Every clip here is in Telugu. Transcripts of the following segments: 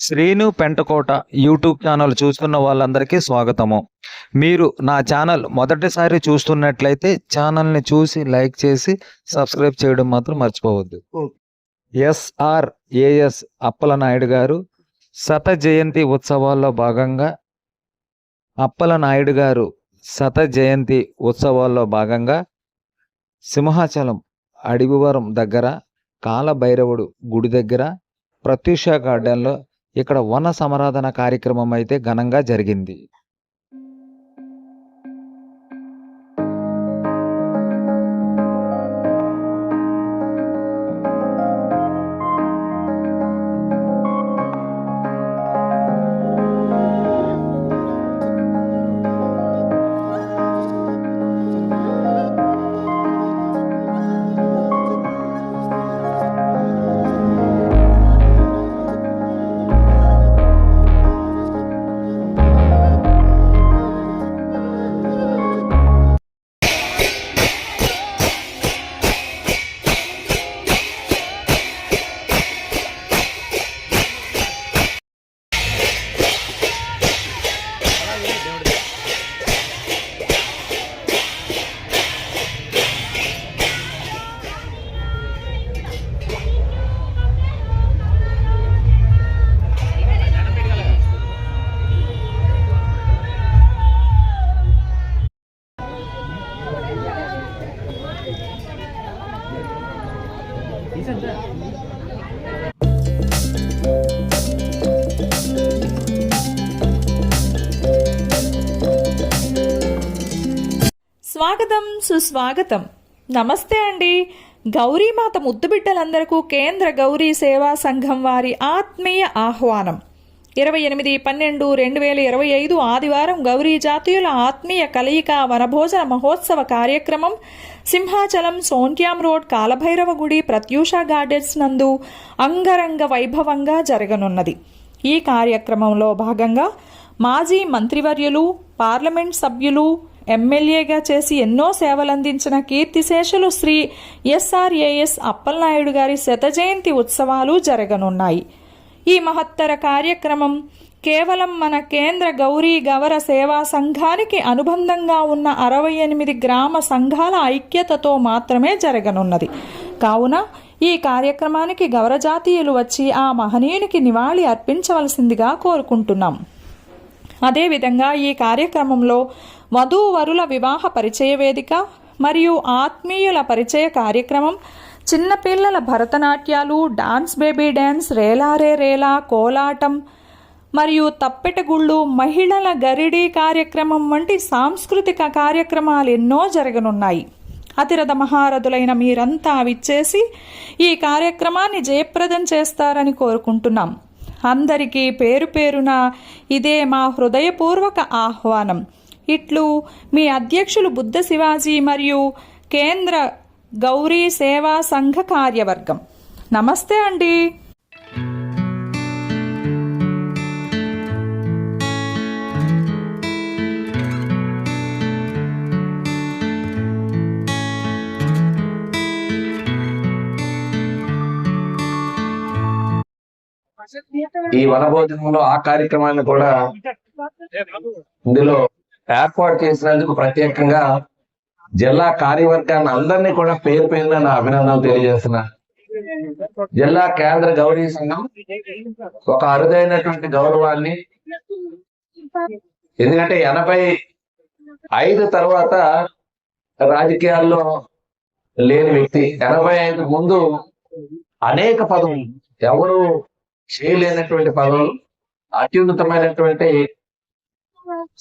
శ్రీను పెంటకోట యూట్యూబ్ ఛానల్ చూస్తున్న వాళ్ళందరికీ స్వాగతము. మీరు నా ఛానల్ మొదటిసారి చూస్తున్నట్లయితే ఛానల్ని చూసి లైక్ చేసి సబ్స్క్రైబ్ చేయడం మాత్రం మర్చిపోవద్దు. ఎస్ఆర్ఏఎస్ అప్పలనాయుడు గారు శత జయంతి ఉత్సవాల్లో భాగంగా సింహాచలం అడవివరం దగ్గర కాలభైరవుడు గుడి దగ్గర ప్రత్యూష గార్డెన్లో ఇక్కడ వన సమరాధన కార్యక్రమం అయితే ఘనంగా జరిగింది. స్వాగతం సుస్వాగతం. నమస్తే అండి. గౌరీమాత ముద్దుబిడ్డలందరికీ కేంద్ర గౌరీ సేవా సంఘం వారి ఆత్మీయ ఆహ్వానం. 28/12/2025 ఆదివారం గౌరీ జాతీయుల ఆత్మీయ కలయిక వనభోజన మహోత్సవ కార్యక్రమం సింహాచలం సోంట్యాం రోడ్ కాలభైరవ గుడి ప్రత్యూష గార్డెన్స్ నందు అంగరంగ వైభవంగా జరగనున్నది. ఈ కార్యక్రమంలో భాగంగా మాజీ మంత్రివర్యులు, పార్లమెంట్ సభ్యులు, ఎమ్మెల్యేగా చేసి ఎన్నో సేవలందించిన కీర్తిశేషులు శ్రీ ఎస్ఆర్ఏఎస్ అప్పలనాయుడు గారి శత జయంతి ఉత్సవాలు జరగనున్నాయి. ఈ మహత్తర కార్యక్రమం కేవలం మన కేంద్ర గౌరీ గవర సేవా సంఘానికి అనుబంధంగా ఉన్న 68 గ్రామ సంఘాల ఐక్యతతో మాత్రమే జరగనున్నది. కావున ఈ కార్యక్రమానికి గవర జాతీయులు వచ్చి ఆ మహనీయునికి నివాళి అర్పించవలసిందిగా కోరుకుంటున్నాం. అదేవిధంగా ఈ కార్యక్రమంలో వధూవరుల వివాహ పరిచయ వేదిక మరియు ఆత్మీయుల పరిచయ కార్యక్రమం, చిన్నపిల్లల భరతనాట్యాలు, డాన్స్ బేబీ డ్యాన్స్, రేలారే రేలా, కోలాటం మరియు తప్పెటగుళ్ళు, మహిళల గరిడీ కార్యక్రమం వంటి సాంస్కృతిక కార్యక్రమాలు ఎన్నో జరగనున్నాయి. అతిరథ మహారథులైన మీరంతా విచ్చేసి ఈ కార్యక్రమాన్ని జయప్రదం చేస్తారని కోరుకుంటున్నాం. అందరికీ పేరు పేరున ఇదే మా హృదయపూర్వక ఆహ్వానం. ఇట్లు మీ అధ్యక్షులు బుద్ధ శివాజీ మరియు కేంద్ర గౌరీ సేవా సంఘ కార్యవర్గం. నమస్తే అండి. ఈ వనభోజనంలో ఆ కార్యక్రమాన్ని కూడా ఇందులో ఏర్పాటు చేసినందుకు ప్రత్యేకంగా జిల్లా కార్యవర్గాన్ని అందరినీ కూడా పేరు పేరున నా అభినందనలు తెలియజేస్తున్నా. జిల్లా కేంద్ర గౌరీ సంఘం ఒక అరుదైనటువంటి గౌరవాన్ని, ఎందుకంటే 85 తర్వాత రాజకీయాల్లో లేని వ్యక్తి, 85 ముందు అనేక పదవులు, ఎవరు చేయలేనటువంటి పదవులు, అత్యున్నతమైనటువంటి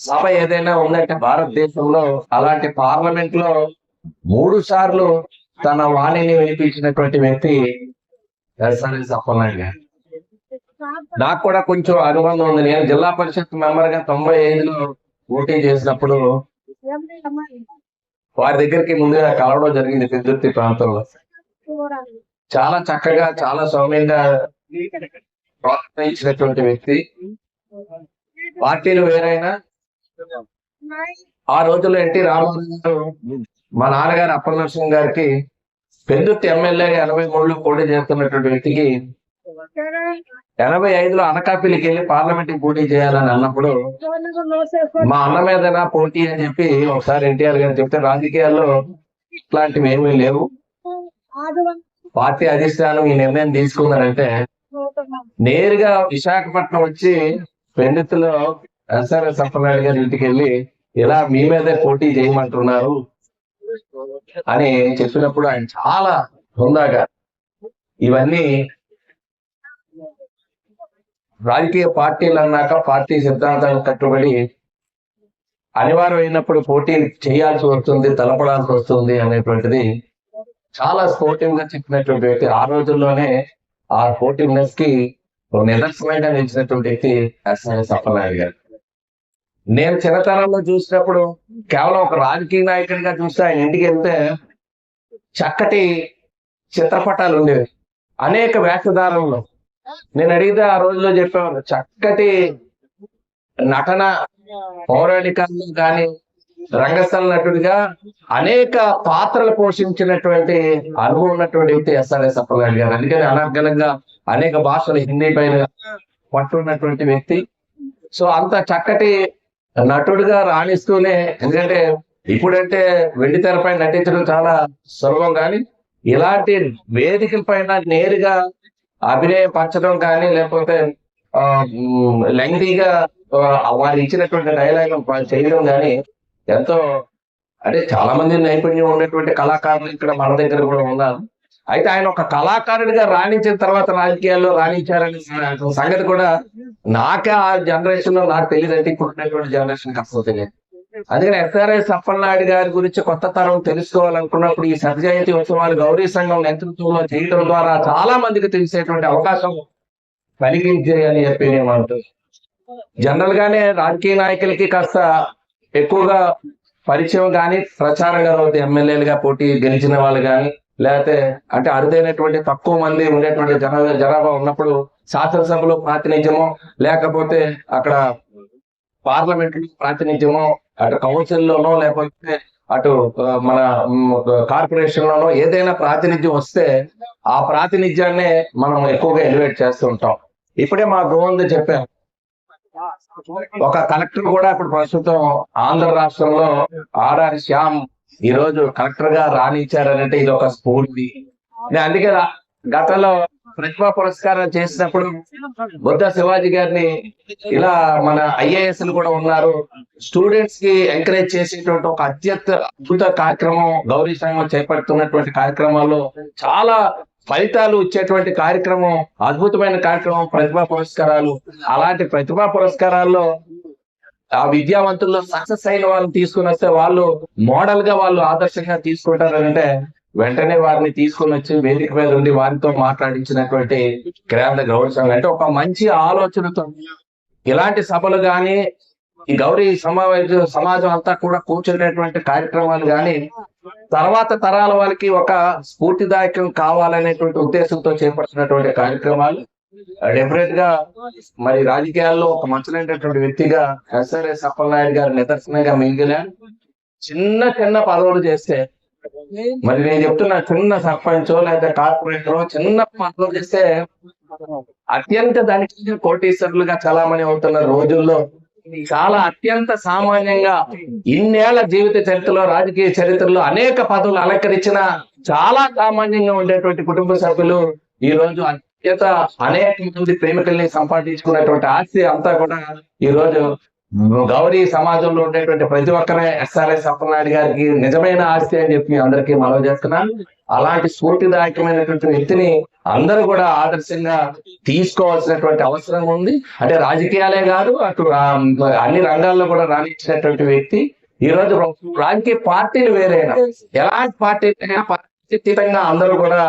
సభ ఏదైనా ఉందంటే భారతదేశంలో అలాంటి పార్లమెంట్ లో 3 సార్లు తన వాణిని వినిపించినటువంటి వ్యక్తి ఎస్ఆర్ఎస్ అప్పలనాయుడు గారు. నాకు కూడా కొంచెం అనుబంధం ఉంది. నేను జిల్లా పరిషత్ మెంబర్ గా 95లో పోటీ చేసినప్పుడు వారి దగ్గరికి ముందుగా కలవడం జరిగింది. పెద్దుర్తి ప్రాంతంలో చాలా చక్కగా, చాలా సౌమ్యంగా ప్రోత్సహించినటువంటి వ్యక్తి. పార్టీలు వేరైనా ఆ రోజుల్లో ఎన్టీ రామారావు గారు మా నాన్నగారు అప్పలనరసింహ గారికి పెద్దుర్తి ఎమ్మెల్యేగా 83లో పోటీ చేస్తున్నటువంటి వ్యక్తికి 85లో అనకాపల్లికి వెళ్ళి పార్లమెంట్ కి పోటీ చేయాలని అన్నప్పుడు మా అన్న మీదనా పోటీ అని చెప్పి ఒకసారి ఎన్టీఆర్ గారు చెప్తే, రాజకీయాల్లో ఇట్లాంటివి ఏమీ లేవు, పార్టీ అధిష్టానం ఈ నిర్ణయం తీసుకున్నారంటే నేరుగా విశాఖపట్నం వచ్చి పెండితులో ఎస్ఆర్ఎస్ అప్పలనాయుడు గారి ఇంటికి వెళ్ళి ఇలా మీ మీదే పోటీ చేయమంటున్నారు అని చెప్పినప్పుడు ఆయన చాలా హుందాగా ఇవన్నీ రాజకీయ పార్టీలు అన్నాక పార్టీ సిద్ధాంతాలకు కట్టుబడి అనివార్యమైనప్పుడు పోటీ చేయాల్సి వస్తుంది, తలపడాల్సి వస్తుంది అనేటువంటిది చాలా స్పోర్టివ్ గా చెప్పినటువంటి వ్యక్తి. ఆ రోజుల్లోనే ఆ స్పోర్టివ్నెస్ కి నిదర్శనంగా నిలిచినటువంటి వ్యక్తి ఎస్ఆర్ఎస్ అప్పలనాయుడు గారు. నేను చిన్నతనంలో చూసినప్పుడు కేవలం ఒక రాజకీయ నాయకుడిగా చూస్తే ఆయన ఇంటికి వెళ్తే చక్కటి చిత్రపటాలు ఉండేవి అనేక వేషధారంలో. నేను అడిగితే ఆ రోజుల్లో చెప్పేవారు, చక్కటి నటన పౌరాణికంలో కానీ రంగస్థల నటుడిగా అనేక పాత్రలు పోషించినటువంటి అనుభవం ఉన్నటువంటి వ్యక్తి ఎస్ఆర్ఎస్ అప్పలనాయుడు గారు. అందుకని అనర్గళంగా అనేక భాషలు హిందీ పైన పట్టున్నటువంటి వ్యక్తి. సో అంత చక్కటి నటుడిగా రాణిస్తూనే, ఎందుకంటే ఇప్పుడంటే వెండి తెరపై నటించడం చాలా సులభం, కానీ ఇలాంటి వేదికల పైన నేరుగా అభినయం పంచడం కానీ లేకపోతే లెంగ్తీగా వారు ఇచ్చినటువంటి డైలాగ్ చేయడం కానీ ఎంతో, అంటే చాలా మంది నైపుణ్యం ఉన్నటువంటి కళాకారులు ఇక్కడ మన దగ్గర కూడా ఉన్నారు. అయితే ఆయన ఒక కళాకారుడిగా రాణించిన తర్వాత రాజకీయాల్లో రాణించారనే సంగతి కూడా నాకే ఆ జనరేషన్ లో నాకు తెలియదంటే ఇప్పుడు ఉన్నటువంటి జనరేషన్ అసలు తెలియదు. అందుకని ఎస్ఆర్ఎస్ అప్పలనాయుడు గారి గురించి కొత్త తరం తెలుసుకోవాలనుకున్నప్పుడు ఈ సత్యజయంతి ఉత్సవాలు గౌరీ సంఘం నేతృత్వంలో చేయడం ద్వారా చాలా మందికి తెలిసేటువంటి అవకాశం కలిగించాయి అని చెప్పి నేను అంటున్నాను. జనరల్ గానే రాజకీయ నాయకులకి కాస్త ఎక్కువగా పరిచయం కానీ ప్రచారం కానీ ఎమ్మెల్యేలుగా పోటీ గెలిచిన వాళ్ళు కానీ లేకపోతే అంటే అరుదైనటువంటి తక్కువ మంది ఉండేటువంటి జనాభా ఉన్నప్పుడు శాసనసభలో ప్రాతినిధ్యమో లేకపోతే అక్కడ పార్లమెంట్ లో ప్రాతినిధ్యమో అటు కౌన్సిల్లోనో లేకపోతే అటు మన కార్పొరేషన్ లోనో ఏదైనా ప్రాతినిధ్యం వస్తే ఆ ప్రాతినిధ్యాన్నే మనం ఎక్కువగా ఎలివేట్ చేస్తూ ఉంటాం. ఇప్పుడే మా గోవింద్ చెప్పారు, ఒక కలెక్టర్ కూడా ఇప్పుడు ప్రస్తుతం ఆంధ్ర రాష్ట్రంలో ఆర్ఆర్ శ్యామ్ ఈ రోజు కలెక్టర్ గా రాణించారంటే ఇది ఒక స్ఫూర్తి. నేను అందుకే గతంలో ప్రతిభా పురస్కారం చేసినప్పుడు బుద్ధ శివాజీ గారిని ఇలా మన ఐఏఎస్ కూడా ఉన్నారు, స్టూడెంట్స్ కి ఎంకరేజ్ చేసేటువంటి ఒక అద్భుత కార్యక్రమం గౌరీ సంఘం చేపడుతున్నటువంటి కార్యక్రమాల్లో చాలా ఫలితాలు ఇచ్చేటువంటి కార్యక్రమం, అద్భుతమైన కార్యక్రమం ప్రతిభా పురస్కారాలు. అలాంటి ప్రతిభా పురస్కారాల్లో ఆ విద్యావంతుల్లో సక్సెస్ అయిన వాళ్ళని తీసుకుని వస్తే వాళ్ళు మోడల్ గా వాళ్ళు ఆదర్శంగా తీసుకుంటారంటే వెంటనే వారిని తీసుకుని వచ్చి వేదిక మీద ఉండి వారితో మాట్లాడించినటువంటి గ్రాండ్ గౌరీ సంఘం. అంటే ఒక మంచి ఆలోచనతో ఇలాంటి సభలు కానీ ఈ గౌరీ సమాజం అంతా కూడా కూర్చునేటువంటి కార్యక్రమాలు కానీ తర్వాత తరాల వాళ్ళకి ఒక స్ఫూర్తిదాయకం కావాలనేటువంటి ఉద్దేశంతో చేపడుతున్నటువంటి కార్యక్రమాలు డెఫినెట్ గా మరి రాజకీయాల్లో ఒక మంచినటువంటి వ్యక్తిగా ఎస్ఆర్ఎస్ అప్పలనాయుడు గారు నిదర్శనంగా మిగిలారు. చిన్న చిన్న పదవులు చేస్తే, మరి నేను చెప్తున్నా, చిన్న సర్పంచో లేదా కార్పొరేటరో చిన్న పదవులు చేస్తే అత్యంత దానికి కోటీశ్వరులుగా చలామణి అవుతున్న రోజుల్లో చాలా అత్యంత సామాన్యంగా ఇన్నేళ్ల జీవిత చరిత్రలో రాజకీయ చరిత్రలో అనేక పదవులు అలంకరించిన చాలా సామాన్యంగా ఉండేటువంటి కుటుంబ సభ్యులు ఈ రోజు అత్యంత అనేక మంది ప్రేమికుల్ని సంపాదించుకున్నటువంటి ఆస్తి అంతా కూడా ఈ రోజు గౌరీ సమాజంలో ఉండేటువంటి ప్రతి ఒక్కరే ఎస్ఆర్ఎస్ అప్పలనాయుడు గారికి నిజమైన ఆస్తి అని చెప్పి అందరికీ మనవి చేస్తున్నాను. అలాంటి స్ఫూర్తిదాయకమైనటువంటి వ్యక్తిని అందరూ కూడా ఆదర్శంగా తీసుకోవాల్సినటువంటి అవసరం ఉంది. అంటే రాజకీయాలే కాదు, అటు అన్ని రంగాల్లో కూడా రాణించినటువంటి వ్యక్తి. ఈ రోజు రాజకీయ పార్టీలు వేరైనా ఎలాంటి పార్టీ అతీతంగా అందరూ కూడా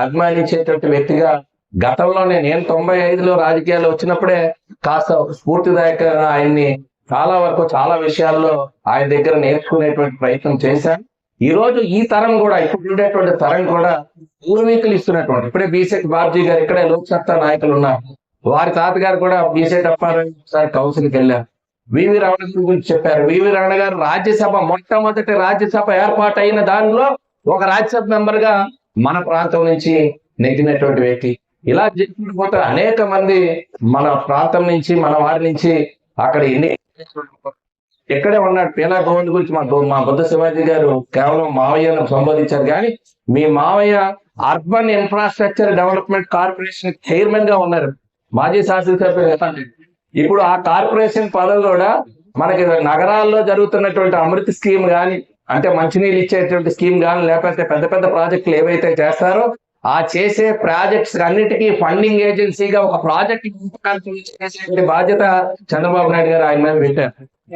అభిమానించేటువంటి వ్యక్తిగా గతంలోనే నేను 95లో రాజకీయాల్లో వచ్చినప్పుడే కాస్త స్ఫూర్తిదాయకంగా ఆయన్ని చాలా వరకు చాలా విషయాల్లో ఆయన దగ్గర నేర్చుకునేటువంటి ప్రయత్నం చేశాను. ఈ రోజు ఈ తరం కూడా ఇప్పుడు ఉండేటువంటి తరం కూడా పూర్వీకులు ఇస్తున్నటువంటి, ఇప్పుడే బీసెట్ బాబ్జీ గారు ఇక్కడే లోక్సత్తా నాయకులు ఉన్నారు, వారి తాతగారు కూడా బీసెట్ అప్పారావు ఒకసారి కౌన్సిల్కి వెళ్ళారు. వివి రమణ గురించి చెప్పారు. వివి రమణ గారు రాజ్యసభ మొట్టమొదటి రాజ్యసభ ఏర్పాటు అయిన దానిలో ఒక రాజ్యసభ మెంబర్ గా మన ప్రాంతం నుంచి నెగ్గినటువంటి వ్యక్తి. ఇలా చేసుకుంటూ అనేక మంది మన ప్రాంతం నుంచి, మన వారి నుంచి అక్కడ ఇక్కడే ఉన్నాడు. పీలా గోవింద్ గురించి మా బుద్ధ శివాజీ గారు కేవలం మావయ్యను సంబోధించారు, కానీ మీ మావయ్య urban infrastructure development corporation chairman గా ఉన్నారు, మాజీ శాసనసభ్యులు. ఇప్పుడు ఆ కార్పొరేషన్ పదవి కూడా మనకి నగరాల్లో జరుగుతున్నటువంటి అమృత్ స్కీమ్ కానీ, అంటే మంచినీళ్ళు ఇచ్చేటువంటి స్కీమ్ కానీ, లేకపోతే పెద్ద పెద్ద ప్రాజెక్టులు ఏవైతే చేస్తారో ఆ చేసే ప్రాజెక్ట్స్ అన్నిటికీ ఫండింగ్ ఏజెన్సీగా ఒక ప్రాజెక్ట్ చేసే బాధ్యత చంద్రబాబు నాయుడు గారు ఆయన మీద పెట్టారు.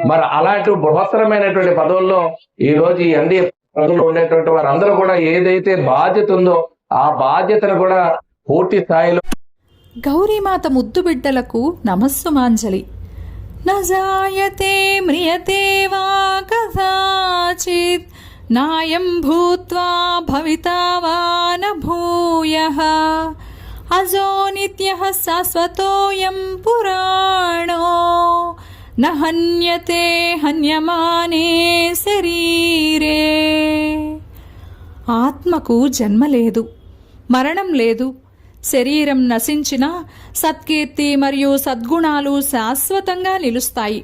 మరి అలాంటి బృహత్తరమైనటువంటి పదవుల్లో ఈ రోజు ఈ ఎన్డీఏ పదవుల్లో ఉండేటువంటి వారందరూ కూడా ఏదైతే బాధ్యత ఉందో ఆ బాధ్యతను కూడా పూర్తి స్థాయిలో గౌరీమాత ముద్దు బిడ్డలకు నమస్సుమాంజలి. నజాయతే మ్రియతే వా కదాచిత్ నాయం భూత్వా భవితా వా న భూయః అజో నిత్యః శాశ్వతోయం పురాణో న హన్యతే హన్యమానే శరీరే. ఆత్మకు జన్మ లేదు, మరణం లేదు. శరీరం నశించిన సత్కీర్తి మరియు సద్గుణాలు శాశ్వతంగా నిలుస్తాయి.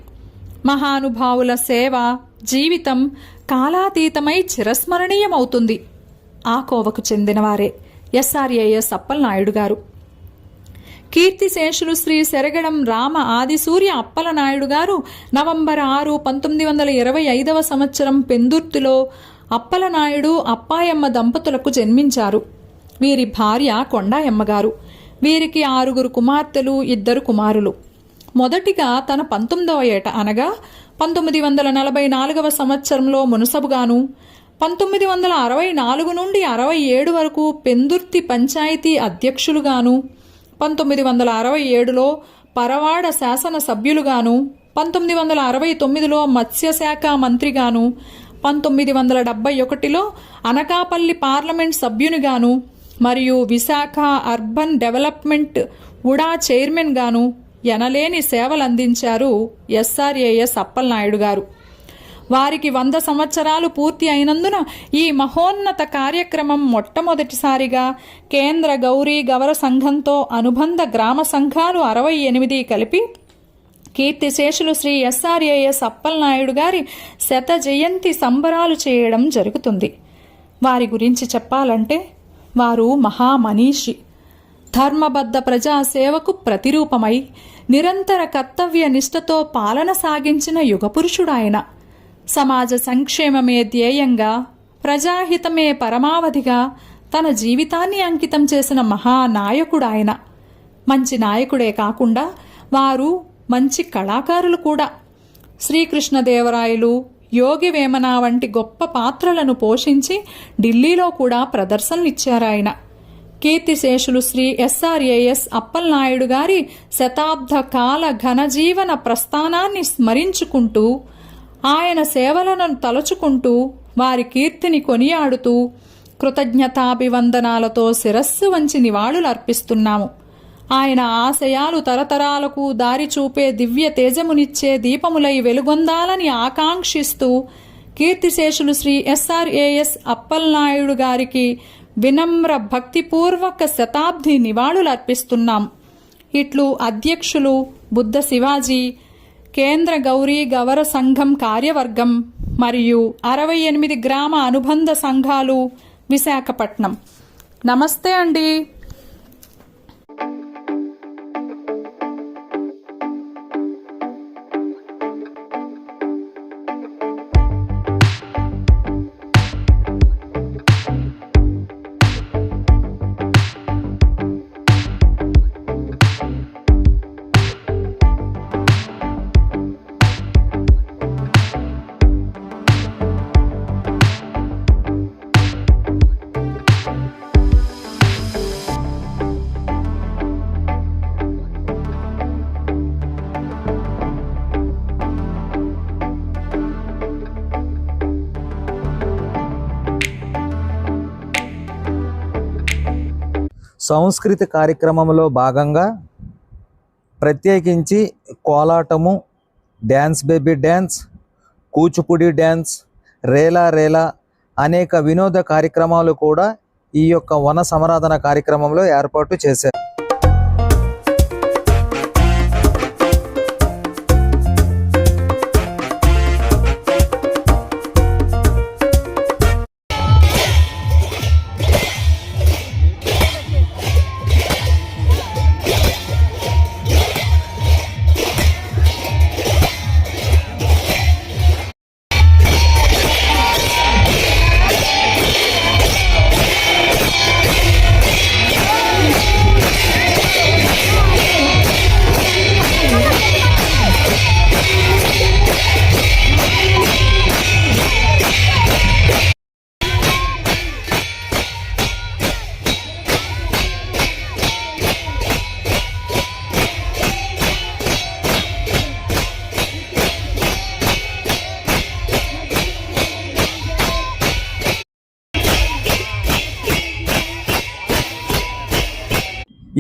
మహానుభావుల సేవ జీవితం కాలాతీతమై చిరస్మరణీయమవుతుంది. ఆ కోవకు చెందినవారే ఎస్ఆర్ఏఎస్ అప్పలనాయుడు గారు. కీర్తిశేషులు శ్రీ సెరగడం రామ ఆదిసూర్య అప్పలనాయుడు గారు నవంబర్ 6, 1925 సంవత్సరం పెందుర్తిలో అప్పలనాయుడు అప్పాయమ్మ దంపతులకు జన్మించారు. వీరి భార్య కొండాయమ్మ గారు. వీరికి 6 కుమార్తెలు, 2 కుమారులు. మొదటిగా తన 19వ ఏట అనగా 1944 సంవత్సరంలో మునసబుగాను, 1964 నుండి 67 వరకు పెందుర్తి పంచాయతీ అధ్యక్షులుగాను, 1967లో పరవాడ శాసన సభ్యులుగాను, 1969లో మత్స్యశాఖ మంత్రిగాను, 1971లో అనకాపల్లి పార్లమెంట్ సభ్యునిగాను మరియు విశాఖ అర్బన్ డెవలప్మెంట్ ఉడా చైర్మన్ గాను ఎనలేని సేవలందించారు ఎస్ఆర్ఏఎస్ అప్పలనాయుడు గారు. వారికి 100 సంవత్సరాలు పూర్తి అయినందున ఈ మహోన్నత కార్యక్రమం మొట్టమొదటిసారిగా కేంద్ర గౌరీ గవర సంఘంతో అనుబంధ గ్రామ సంఘాలు 68 కలిపి కీర్తిశేషులు శ్రీ ఎస్ఆర్ఏఎస్ అప్పలనాయుడు గారి 100వ జయంతి సంబరాలు చేయడం జరుగుతుంది. వారి గురించి చెప్పాలంటే వారు మహామనీషి, ధర్మబద్ధ ప్రజాసేవకు ప్రతిరూపమై నిరంతర కర్తవ్య నిష్ఠతో పాలన సాగించిన యుగపురుషుడాయన. సమాజ సంక్షేమమే ధ్యేయంగా, ప్రజాహితమే పరమావధిగా తన జీవితాన్ని అంకితం చేసిన మహానాయకుడాయన. మంచి నాయకుడే కాకుండా వారు మంచి కళాకారులు కూడా. శ్రీకృష్ణదేవరాయలు, యోగి వేమన వంటి గొప్ప పాత్రలను పోషించి ఢిల్లీలో కూడా ప్రదర్శనలిచ్చారాయన. కీర్తిశేషులు శ్రీ ఎస్ఆర్ఏఎస్ అప్పలనాయుడు గారి శతాబ్ద కాల ఘనజీవన ప్రస్థానాన్ని స్మరించుకుంటూ, ఆయన సేవలను తలుచుకుంటూ, వారి కీర్తిని కొనియాడుతూ కృతజ్ఞతాభివందనాలతో శిరస్సు వంచి నివాళులర్పిస్తున్నాము. ఆయన ఆశయాలు తరతరాలకు దారి చూపే దివ్య తేజమునిచ్చే దీపములై వెలుగొందాలని ఆకాంక్షిస్తూ కీర్తిశేషులు శ్రీ ఎస్ఆర్ఏఎస్ అప్పలనాయుడు గారికి వినమ్ర భక్తిపూర్వక శతాబ్ది నివాళులర్పిస్తున్నాం. ఇట్లు అధ్యక్షులు బుద్ధ శివాజీ, కేంద్ర గౌరీ గవర సంఘం కార్యవర్గం మరియు 68 గ్రామ అనుబంధ సంఘాలు, విశాఖపట్నం. నమస్తే అండి. సంస్కృతి కార్యక్రమంలో భాగంగా ప్రత్యేకించి కోలాటము, dance baby dance, Kuchipudi dance, రేలా రేలా అనేక వినోద కార్యక్రమాలు కూడా ఈ యొక్క వన సంరాధన కార్యక్రమంలో ఏర్పాటు చేశారు.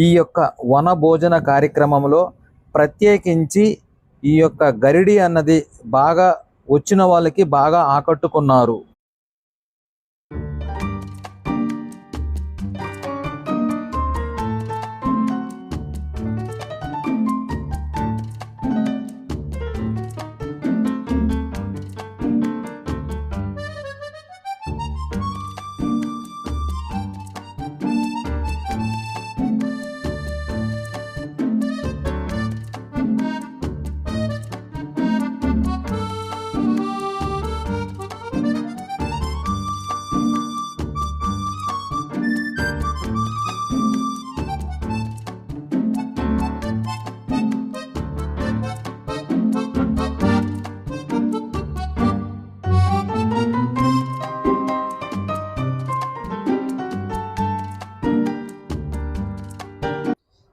ఈ యొక్క వన భోజన కార్యక్రమంలో ప్రత్యేకించి ఈ యొక్క గరిడి అన్నది బాగా వచ్చిన వాళ్ళకి బాగా ఆకట్టుకున్నారు.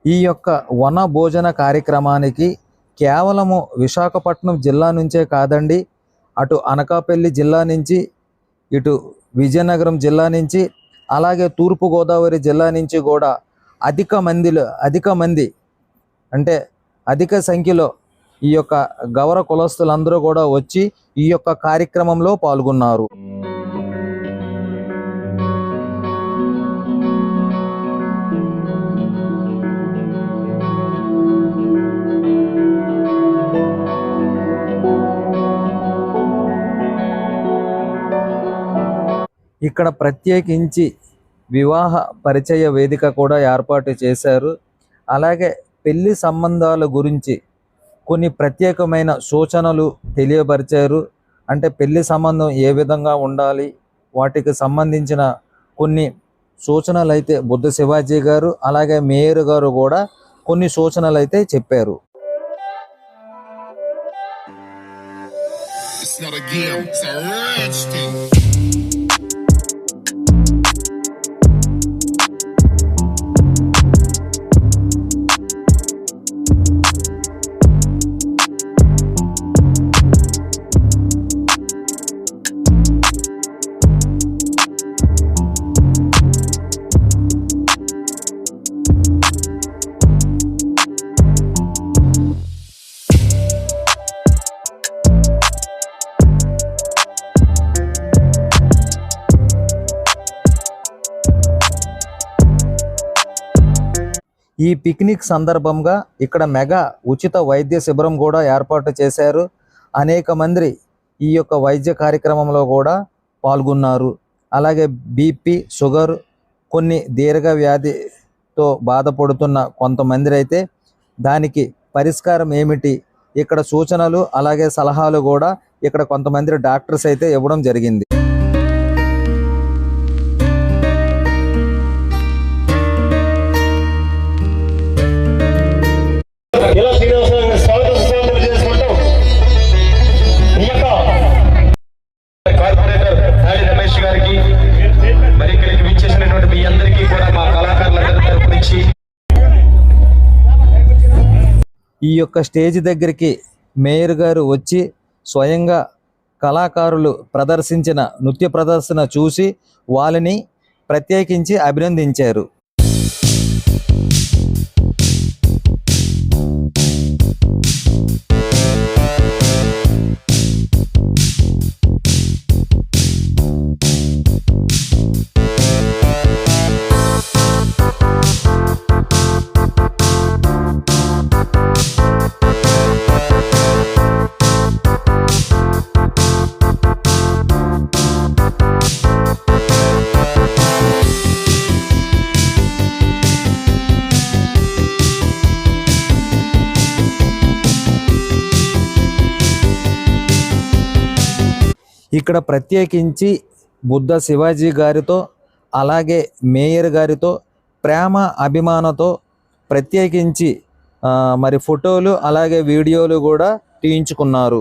ఈ యొక్క వన భోజన కార్యక్రమానికి కేవలము విశాఖపట్నం జిల్లా నుంచే కాదండి, అటు అనకాపల్లి జిల్లా నుంచి, ఇటు విజయనగరం జిల్లా నుంచి, అలాగే తూర్పుగోదావరి జిల్లా నుంచి కూడా అధిక మంది అంటే అధిక సంఖ్యలో ఈ యొక్క గౌర కులస్తులందరూ కూడా వచ్చి ఈ యొక్క కార్యక్రమంలో పాల్గొన్నారు. ఇక్కడ ప్రత్యేకించి వివాహ పరిచయ వేదిక కూడా ఏర్పాటు చేశారు. అలాగే పెళ్లి సంబంధాల గురించి కొన్ని ప్రత్యేకమైన సూచనలు తెలియపరిచారు. అంటే పెళ్లి సంబంధం ఏ విధంగా ఉండాలి, వాటికి సంబంధించిన కొన్ని సూచనలు అయితే బుద్ధ శివాజీ గారు అలాగే మేయర్ గారు కూడా కొన్ని సూచనలు అయితే చెప్పారు. It's not a game, it's a rich thing. ఈ పిక్నిక్ సందర్భంగా ఇక్కడ మెగా ఉచిత వైద్య శిబిరం కూడా ఏర్పాటు చేశారు. అనేక మంది ఈ యొక్క వైద్య కార్యక్రమంలో కూడా పాల్గొన్నారు. అలాగే బీపీ, షుగర్, కొన్ని దీర్ఘ వ్యాధితో బాధపడుతున్న కొంతమంది అయితే దానికి పరిష్కారం ఏమిటి, ఇక్కడ సూచనలు అలాగే సలహాలు కూడా ఇక్కడ కొంతమంది డాక్టర్స్ అయితే ఇవ్వడం జరిగింది. ఈ యొక్క స్టేజ్ దగ్గరికి మేయర్ గారు వచ్చి స్వయంగా కళాకారులు ప్రదర్శించిన నృత్య ప్రదర్శన చూసి వాళ్ళని ప్రత్యేకించి అభినందించారు. ఇక్కడ ప్రత్యేకించి బుద్ధ శివాజీ గారితో అలాగే మేయర్ గారితో ప్రేమ అభిమానంతో ప్రత్యేకించి మరి ఫోటోలు అలాగే వీడియోలు కూడా తీయించుకున్నారు.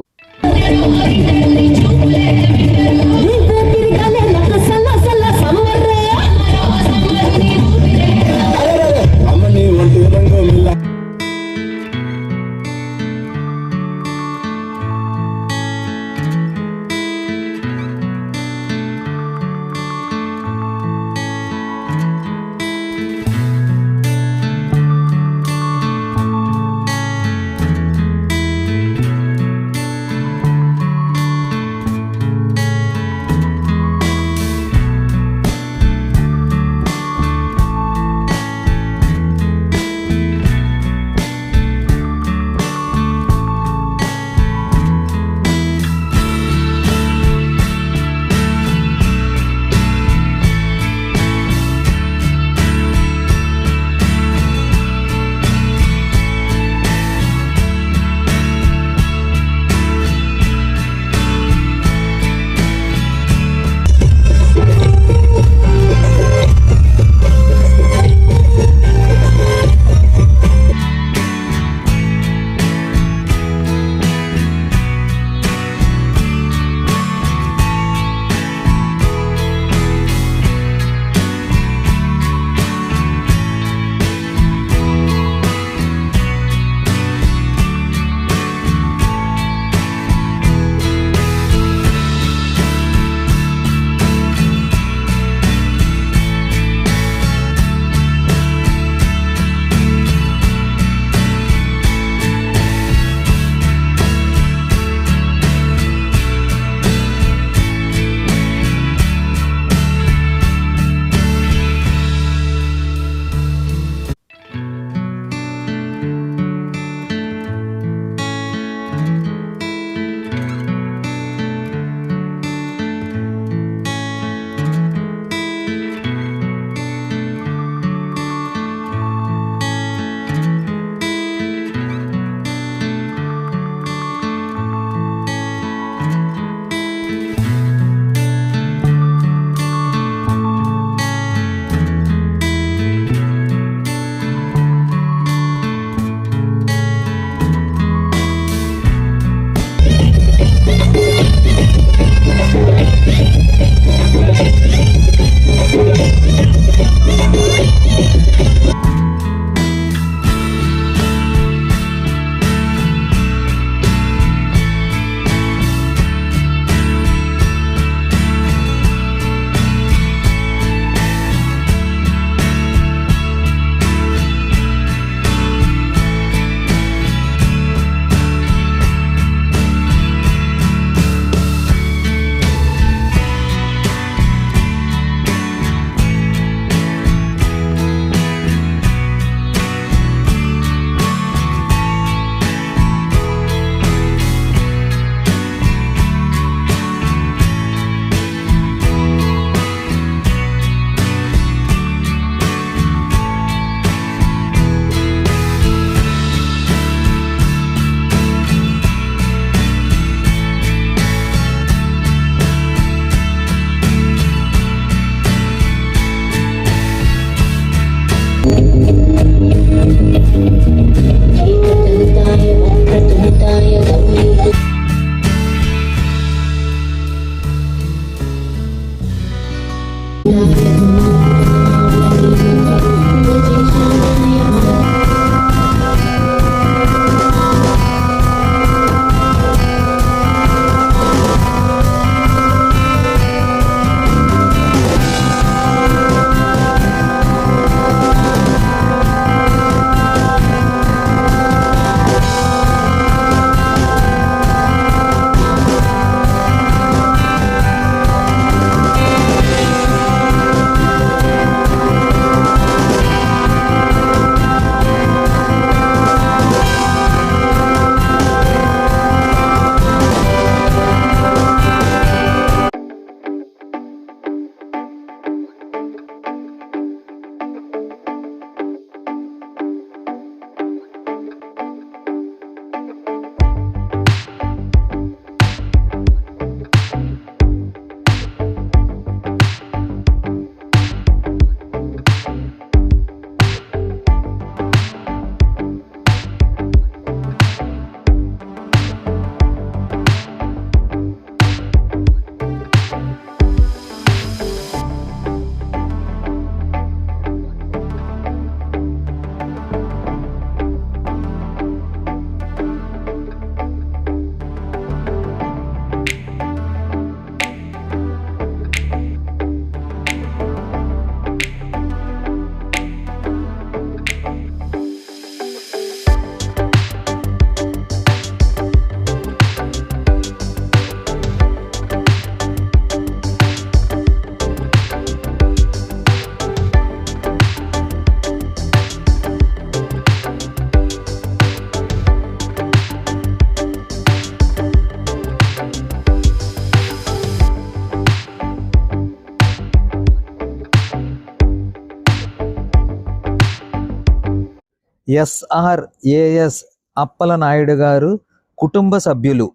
SRAS అప్పలనాయుడు గారు కుటుంబ సభ్యులు.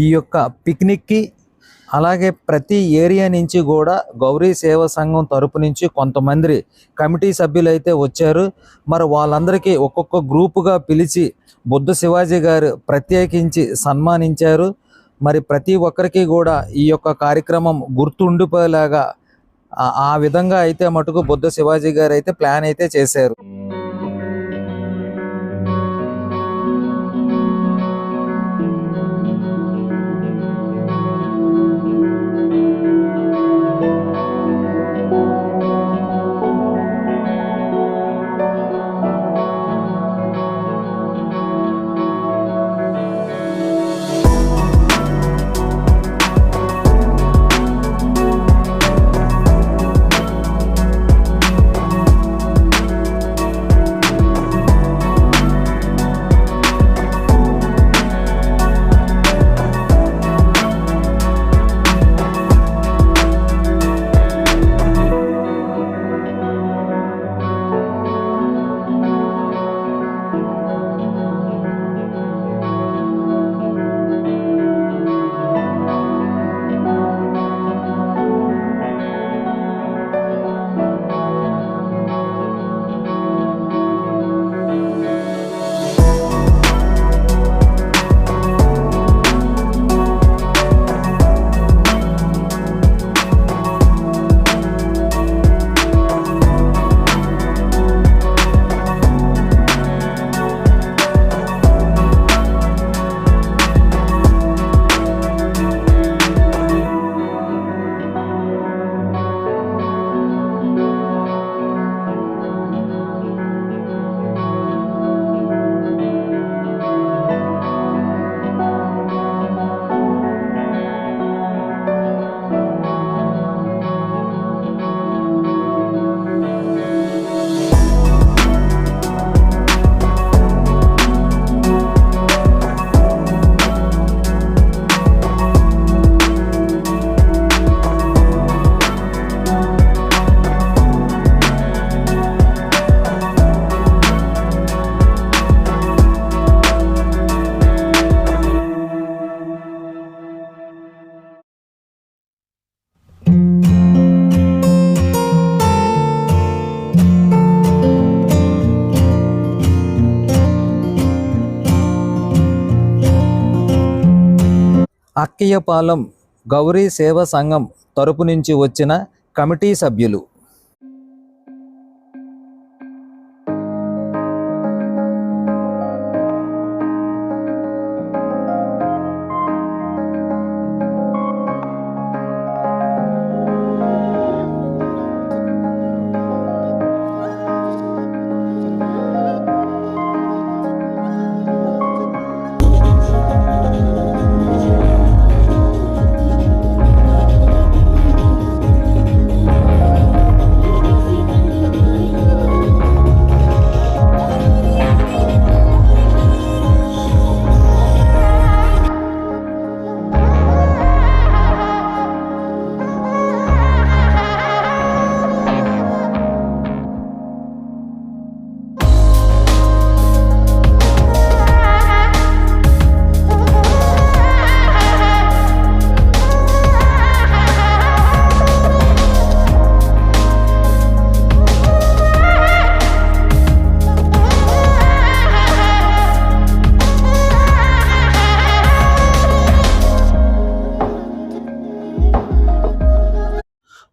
ఈ యొక్క పిక్నిక్కి అలాగే ప్రతి ఏరియా నుంచి కూడా గౌరీ సేవా సంఘం తరపు నుంచి కొంతమంది కమిటీ సభ్యులు అయితే వచ్చారు. మరి వాళ్ళందరికీ ఒక్కొక్క గ్రూపుగా పిలిచి బుద్ధ శివాజీ గారు ప్రత్యేకించి సన్మానించారు. మరి ప్రతి ఒక్కరికి కూడా ఈ యొక్క కార్యక్రమం గుర్తుండిపోయేలాగా ఆ విధంగా అయితే మటుకు బుద్ధ శివాజీ గారు అయితే ప్లాన్ అయితే చేశారు. అక్కయ్యపాలెం గౌరీ సేవా సంఘం తరపు నుంచి వచ్చిన కమిటీ సభ్యులు.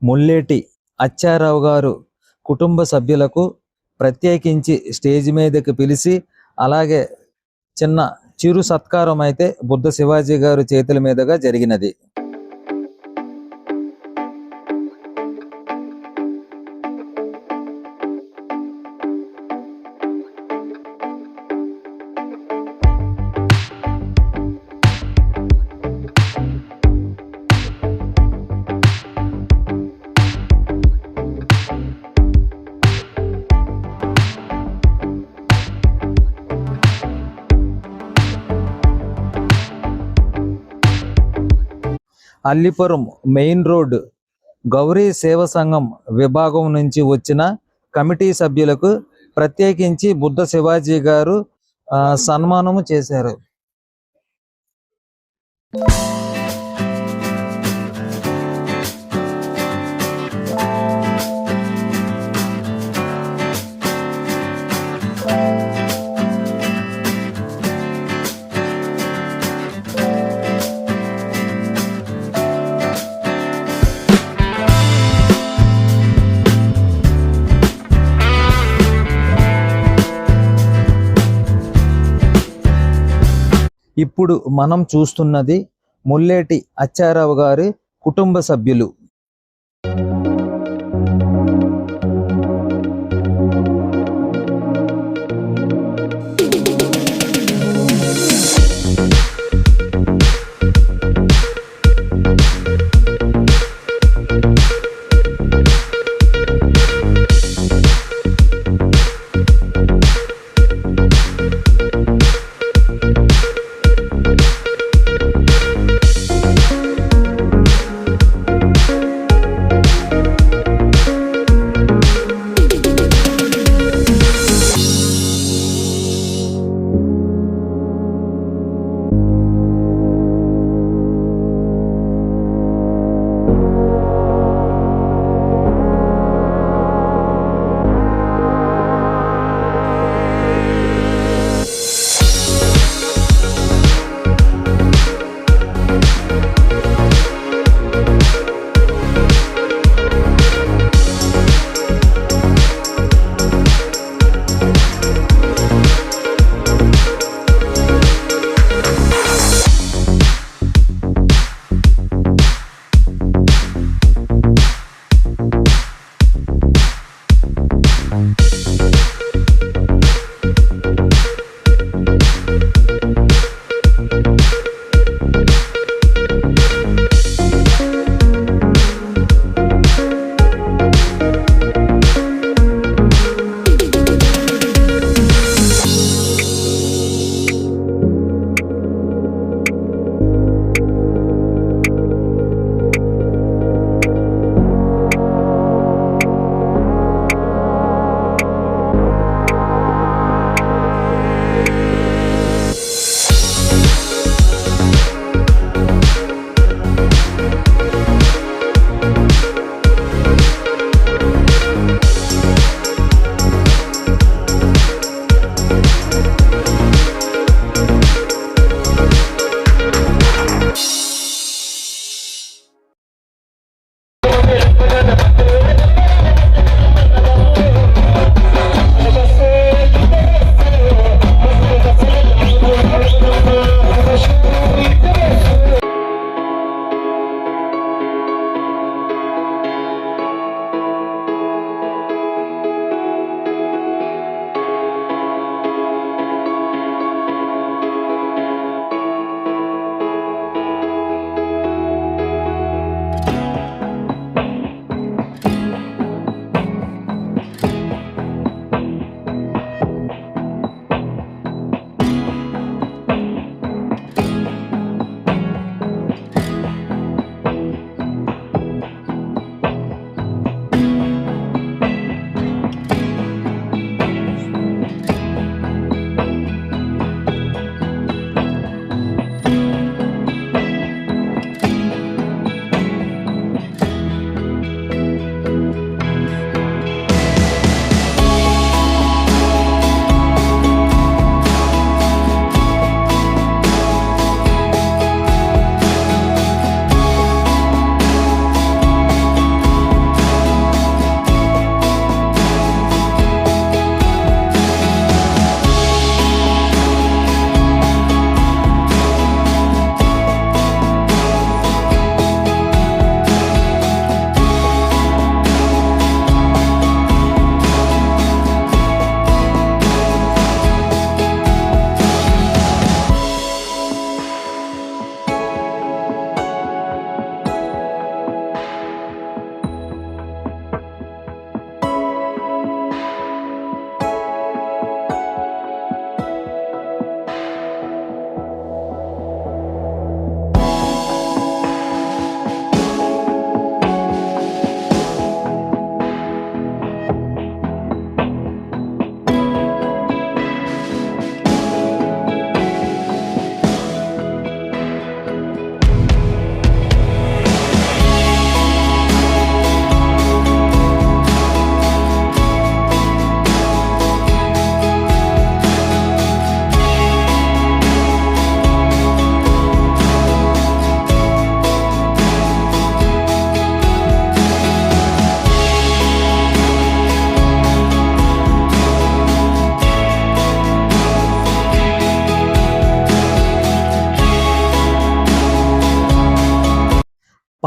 ముల్లేటి అచ్చారావు గారు కుటుంబ సభ్యులకు ప్రత్యేకించి స్టేజ్ మీదకి పిలిచి అలాగే చిన్న చిరు సత్కారం అయితే బుద్ధ శివాజీ గారు చేతుల మీదుగా జరిగినది. అల్లిపురం మెయిన్ రోడ్ గౌరీ సేవ సంఘం విభాగం నుంచి వచ్చిన కమిటీ సభ్యులకు ప్రత్యేకించి బుద్ధ శివాజీ గారు సన్మానము చేశారు. ఇప్పుడు మనం చూస్తున్నది ముల్లేటి అచ్చారావు గారి కుటుంబ సభ్యులు.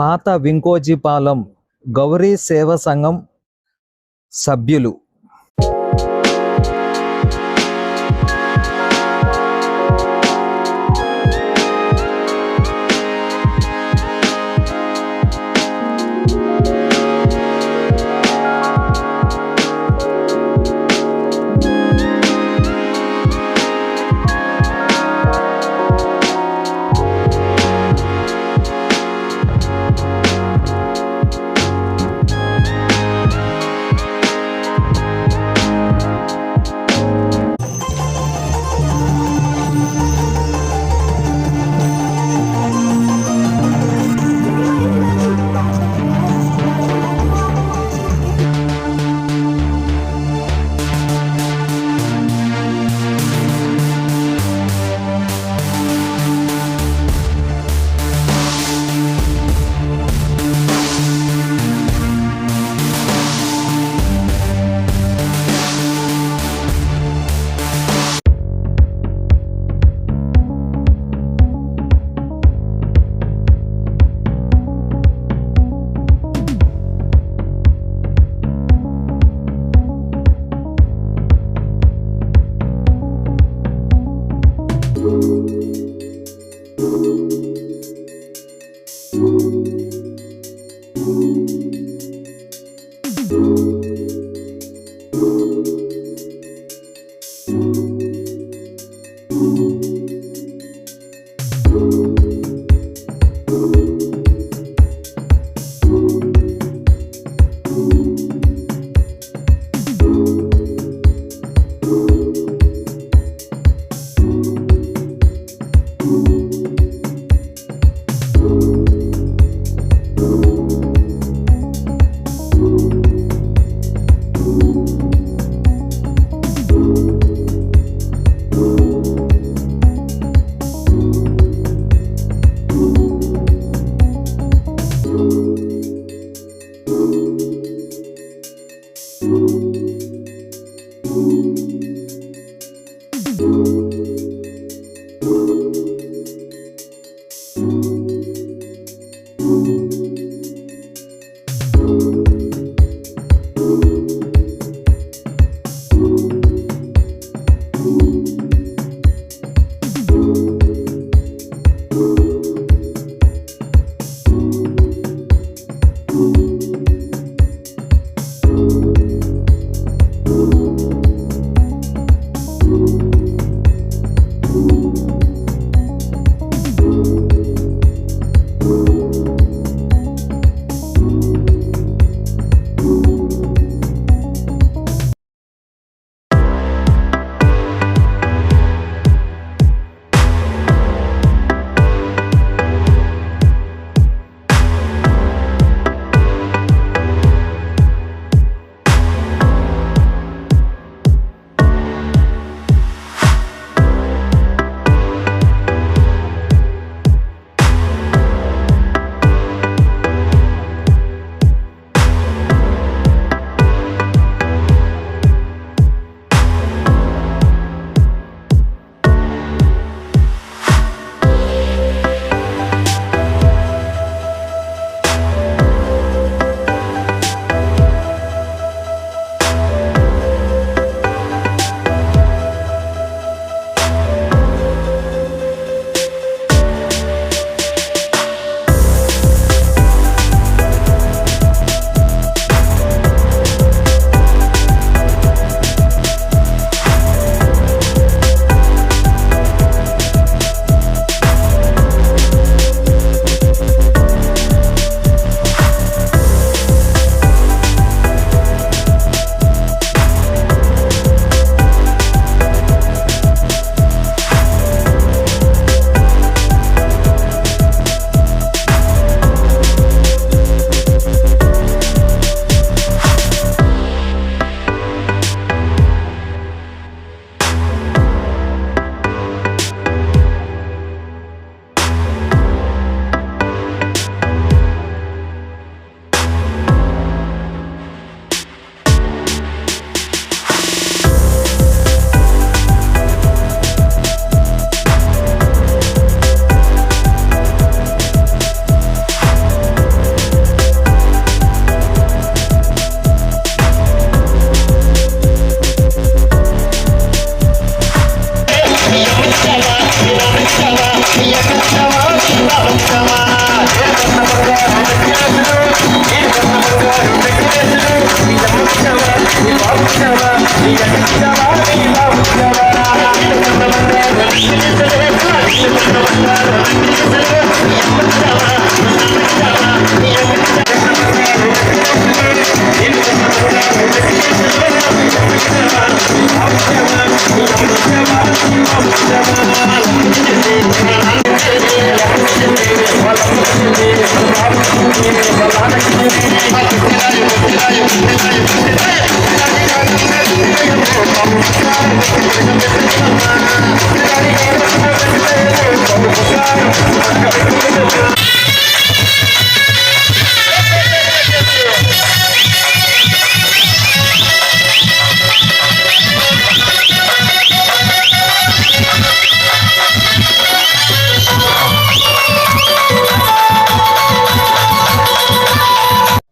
పాత వింకోజీపాలెం గౌరీ సేవ సంఘం సభ్యులు.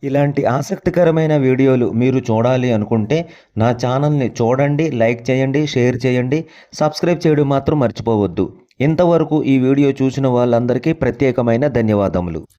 ఇలాంటి ఆసక్తికరమైన వీడియోలు మీరు చూడాలి అనుకుంటే నా ఛానల్ని చూడండి, లైక్ చేయండి, షేర్ చేయండి, సబ్స్క్రైబ్ చేయడం మాత్రం మర్చిపోవద్దు. ఇంతవరకు ఈ వీడియో చూసిన వాళ్ళందరికీ ప్రత్యేకమైన ధన్యవాదములు.